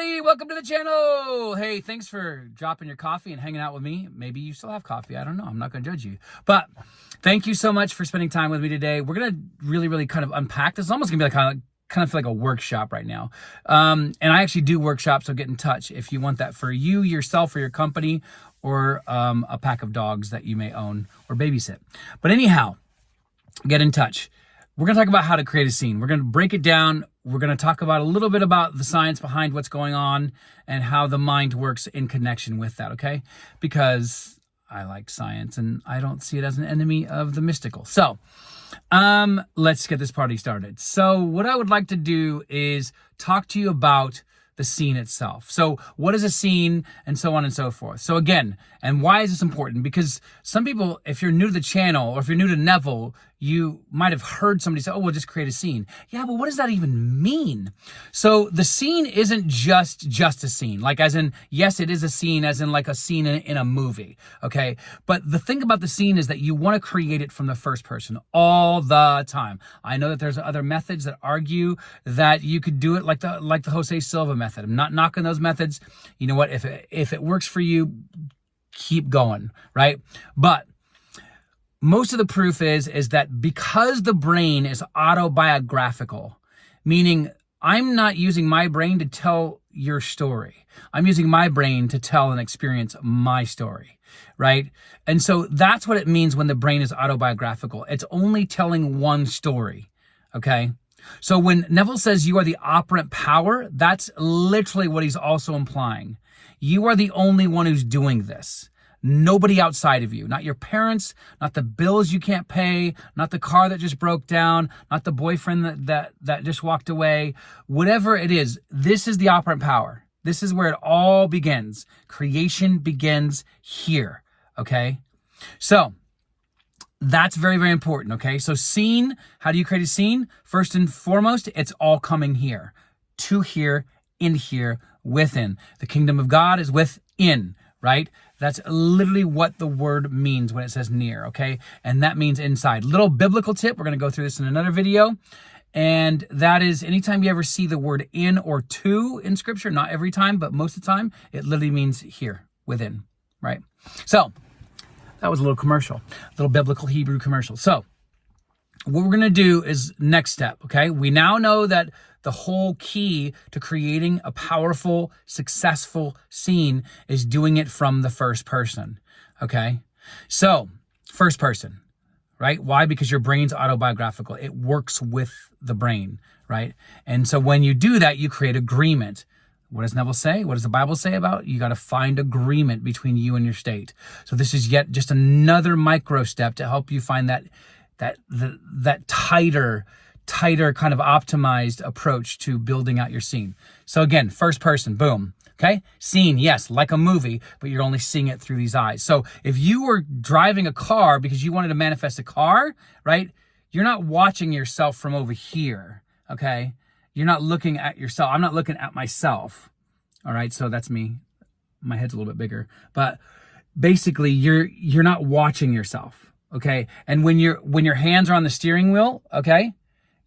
everybody, welcome to the channel. Hey, thanks for dropping your coffee and hanging out with me. Maybe you still have coffee, I don't know, I'm not gonna judge you. But thank you so much for spending time with me today. We're gonna really kind of unpack this. It's almost gonna be like kind of feel like a workshop right now. And I actually do workshops, so get in touch if you want that for you, yourself, or your company, or a pack of dogs that you may own or babysit. But anyhow, get in touch. We're going to talk about how to create a scene. We're going to break it down. We're going to talk about a little bit about the science behind what's going on and how the mind works in connection with that, okay? Because I like science and I don't see it as an enemy of the mystical. So let's get this party started. So what I would like to do is talk to you about the scene itself. So what is a scene, and so on and so forth. So again, and why is this important? Because some people, if you're new to the channel or if you're new to Neville, you might have heard somebody say, oh, we'll just create a scene. Yeah, but what does that even mean? So the scene isn't just a scene. Like as in, yes, it is a scene as in like a scene in a movie, okay? But the thing about the scene is that you want to create it from the first person all the time. I know that there's other methods that argue that you could do it like the Jose Silva method. I'm not knocking those methods. You know what? If it works for you, keep going, right? But most of the proof is that because the brain is autobiographical, meaning I'm not using my brain to tell your story. I'm using my brain to tell and experience my story, right? And so that's what it means when the brain is autobiographical. It's only telling one story, okay? So when Neville says you are the operant power, that's literally what he's also implying. You are the only one who's doing this. Nobody outside of you, not your parents, not the bills you can't pay, not the car that just broke down, not the boyfriend that just walked away, whatever it is, this is the operant power. This is where it all begins. Creation begins here, okay? So that's very important, okay? So scene, how do you create a scene? First and foremost, it's all coming here, to here, in here, within. The kingdom of God is within, right? That's literally what the word means when it says near, okay? And that means inside. Little biblical tip, we're going to go through this in another video. And that is anytime you ever see the word in or to in scripture, not every time, but most of the time, it literally means here, within, right? So that was a little commercial, a little biblical Hebrew commercial. So what we're going to do is next step, okay? We now know that the whole key to creating a powerful, successful scene is doing it from the first person, okay? So, first person, right? Why? Because your brain's autobiographical. It works with the brain, right? And so when you do that, you create agreement. What does Neville say? What does the Bible say about? You got to find agreement between you and your state. So this is yet just another micro step to help you find that tighter kind of optimized approach to building out your scene. So again, first person, boom, okay? Scene, yes, like a movie, but you're only seeing it through these eyes. So if you were driving a car because you wanted to manifest a car, right? You're not watching yourself from over here, okay? You're not looking at yourself. I'm not looking at myself, all right? So that's me. My head's a little bit bigger. But basically, you're not watching yourself, okay? And when your hands are on the steering wheel, okay?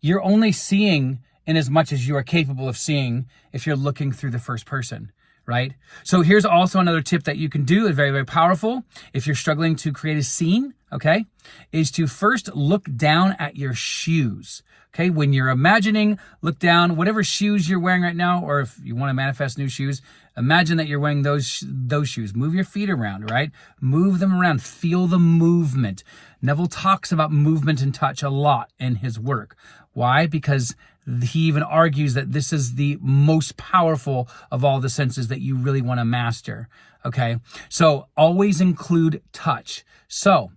You're only seeing in as much as you are capable of seeing if you're looking through the first person, right? So here's also another tip that you can do, very powerful, if you're struggling to create a scene, okay, is to first look down at your shoes, okay? When you're imagining, look down, whatever shoes you're wearing right now, or if you want to manifest new shoes, imagine that you're wearing those shoes. Move your feet around, right? Move them around. Feel the movement. Neville talks about movement and touch a lot in his work. Why? Because he even argues that this is the most powerful of all the senses that you really want to master, okay? So always include touch. So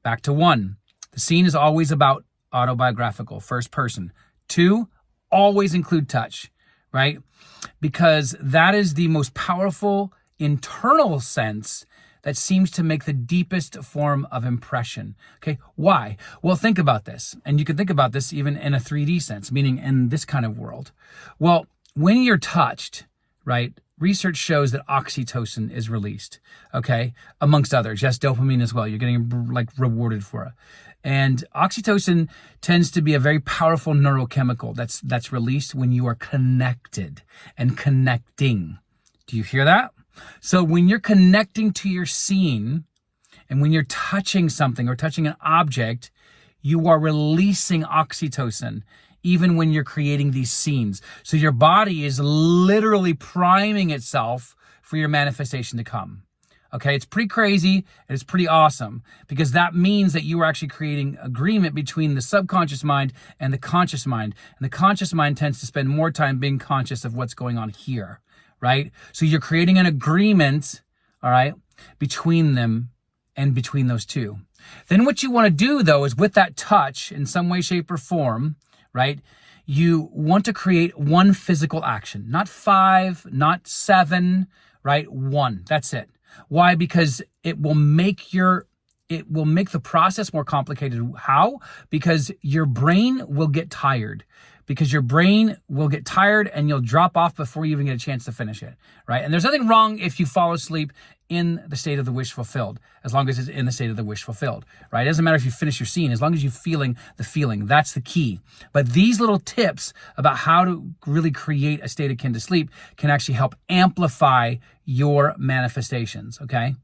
back to 1, the scene is always about autobiographical, first person. 2, always include touch, right? Because that is the most powerful internal sense that seems to make the deepest form of impression. Okay, why? Well, think about this. And you can think about this even in a 3D sense, meaning in this kind of world. Well, when you're touched, right, research shows that oxytocin is released, okay? Amongst others. Yes, dopamine as well. You're getting like rewarded for it. And oxytocin tends to be a very powerful neurochemical that's released when you are connected and connecting. Do you hear that? So when you're connecting to your scene and when you're touching something or touching an object, you are releasing oxytocin even when you're creating these scenes. So your body is literally priming itself for your manifestation to come. Okay, it's pretty crazy and it's pretty awesome because that means that you are actually creating agreement between the subconscious mind and the conscious mind. And the conscious mind tends to spend more time being conscious of what's going on here, right? So you're creating an agreement, all right, between them and between those two. Then what you want to do though is with that touch in some way, shape, or form, right? You want to create one physical action, not 5, not 7, right? 1. That's it. Why? Because it will make the process more complicated. How? Because your brain will get tired. Because your brain will get tired and you'll drop off before you even get a chance to finish it, right? And there's nothing wrong if you fall asleep in the state of the wish fulfilled, as long as it's in the state of the wish fulfilled, right? It doesn't matter if you finish your scene, as long as you're feeling the feeling. That's the key. But these little tips about how to really create a state akin to sleep can actually help amplify your manifestations, okay?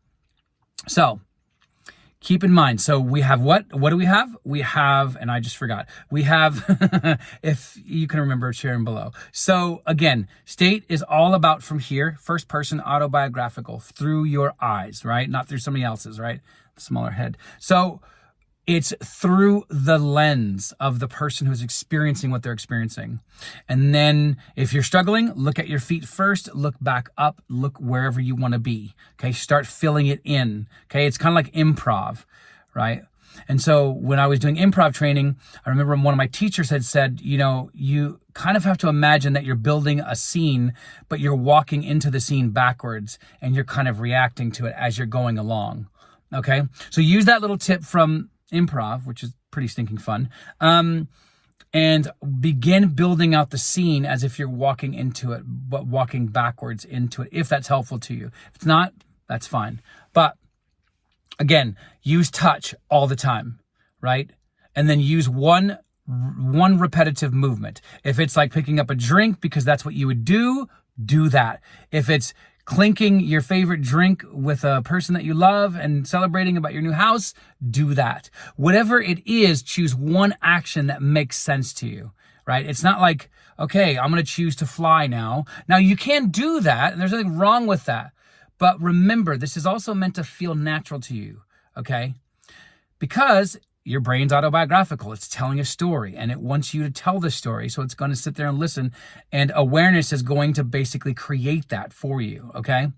So keep in mind, so we have what? What do we have? We have, and I just forgot. We have, if you can remember, sharing below. So again, state is all about from here, first person autobiographical, through your eyes, right? Not through somebody else's, right? Smaller head. So it's through the lens of the person who's experiencing what they're experiencing. And then if you're struggling, look at your feet first, look back up, look wherever you want to be. Okay. Start filling it in. Okay. It's kind of like improv, right? And so when I was doing improv training, I remember one of my teachers had said, you know, you kind of have to imagine that you're building a scene, but you're walking into the scene backwards and you're kind of reacting to it as you're going along. Okay. So use that little tip from improv, which is pretty stinking fun, and begin building out the scene as if you're walking into it, but walking backwards into it, if that's helpful to you. If it's not, that's fine. But again, use touch all the time, right? And then use one repetitive movement. If it's like picking up a drink because that's what you would do that. If it's clinking your favorite drink with a person that you love and celebrating about your new house, do that. Whatever it is, choose one action that makes sense to you, right? It's not like, okay, I'm going to choose to fly now. Now you can do that, and there's nothing wrong with that. But remember, this is also meant to feel natural to you, okay? Because your brain's autobiographical. It's telling a story and it wants you to tell the story. So it's going to sit there and listen, and awareness is going to basically create that for you. Okay.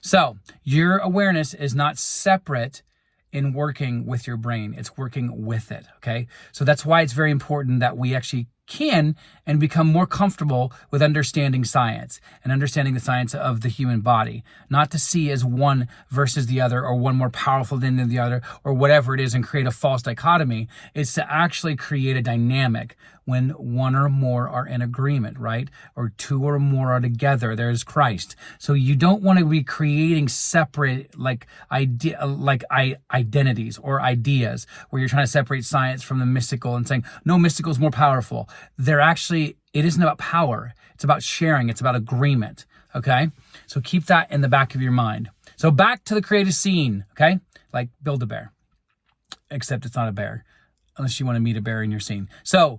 So your awareness is not separate in working with your brain. It's working with it. Okay. So that's why it's very important that we actually can and become more comfortable with understanding science and understanding the science of the human body, not to see as one versus the other or one more powerful than the other or whatever it is and create a false dichotomy. It's to actually create a dynamic when one or more are in agreement, right? Or two or more are together. There's Christ. So you don't want to be creating separate identities or ideas where you're trying to separate science from the mystical and saying, no, mystical is more powerful. It isn't about power. It's about sharing. It's about agreement. Okay. So keep that in the back of your mind. So back to the creative scene. Okay. Like build a bear, except it's not a bear unless you want to meet a bear in your scene. So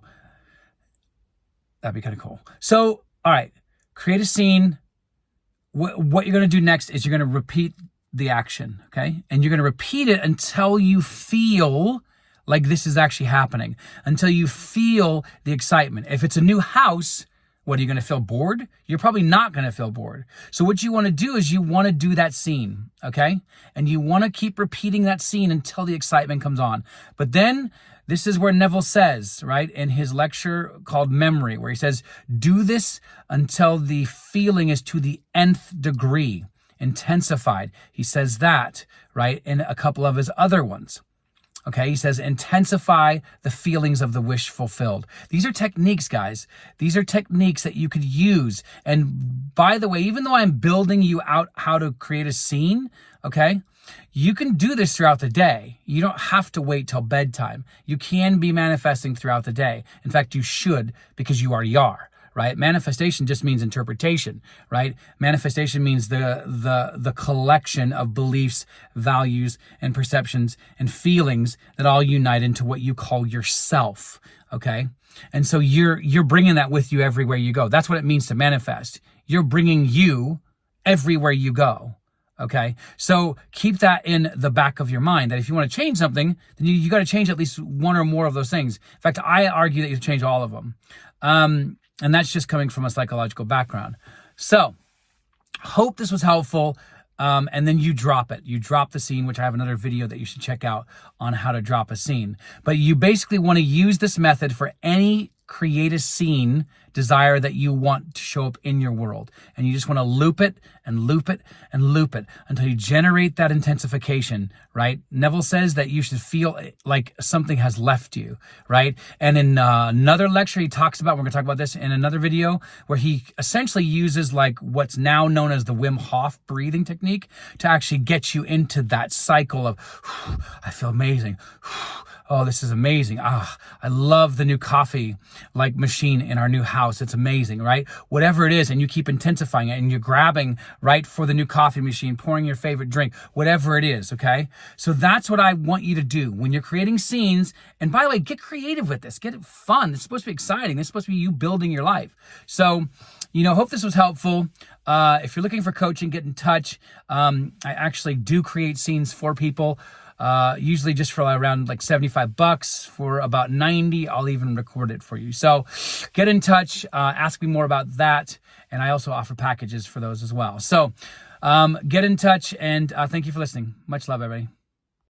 that'd be kind of cool. So, all right, create a scene. What you're going to do next is you're going to repeat the action. Okay. And you're going to repeat it until you feel like this is actually happening, until you feel the excitement. If it's a new house, what, are you going to feel bored? You're probably not going to feel bored. So what you want to do is you want to do that scene, okay? And you want to keep repeating that scene until the excitement comes on. But then this is where Neville says, right, in his lecture called Memory, where he says, do this until the feeling is to the nth degree, intensified. He says that, right, in a couple of his other ones. Okay, he says, intensify the feelings of the wish fulfilled. These are techniques, guys. These are techniques that you could use. And by the way, even though I'm building you out how to create a scene, okay, you can do this throughout the day. You don't have to wait till bedtime. You can be manifesting throughout the day. In fact, you should, because you already are. Right? Manifestation just means interpretation, right? Manifestation means the collection of beliefs, values, and perceptions and feelings that all unite into what you call yourself, okay? And so you're bringing that with you everywhere you go. That's what it means to manifest. You're bringing you everywhere you go, okay? So keep that in the back of your mind, that if you want to change something, then you got to change at least one or more of those things. In fact, I argue that you change all of them. And that's just coming from a psychological background. So, hope this was helpful. And then you drop it. You drop the scene, which I have another video that you should check out on how to drop a scene. But you basically want to use this method for any create a scene desire that you want to show up in your world. And you just want to loop it and loop it and loop it until you generate that intensification, right? Neville says that you should feel like something has left you, right? And in another lecture, he talks about, we're going to talk about this in another video, where he essentially uses like what's now known as the Wim Hof breathing technique to actually get you into that cycle of, I feel amazing. Oh, this is amazing. I love the new coffee like machine in our new house. It's amazing, right? Whatever it is, and you keep intensifying it and you're grabbing right for the new coffee machine, pouring your favorite drink, whatever it is, okay? So that's what I want you to do when you're creating scenes. And by the way, get creative with this. Get it fun. It's supposed to be exciting. It's supposed to be you building your life. So, hope this was helpful. If you're looking for coaching, get in touch. I actually do create scenes for people. Usually just for around like $75. For about 90, I'll even record it for you. So get in touch, ask me more about that. And I also offer packages for those as well. So get in touch, and thank you for listening. Much love, everybody.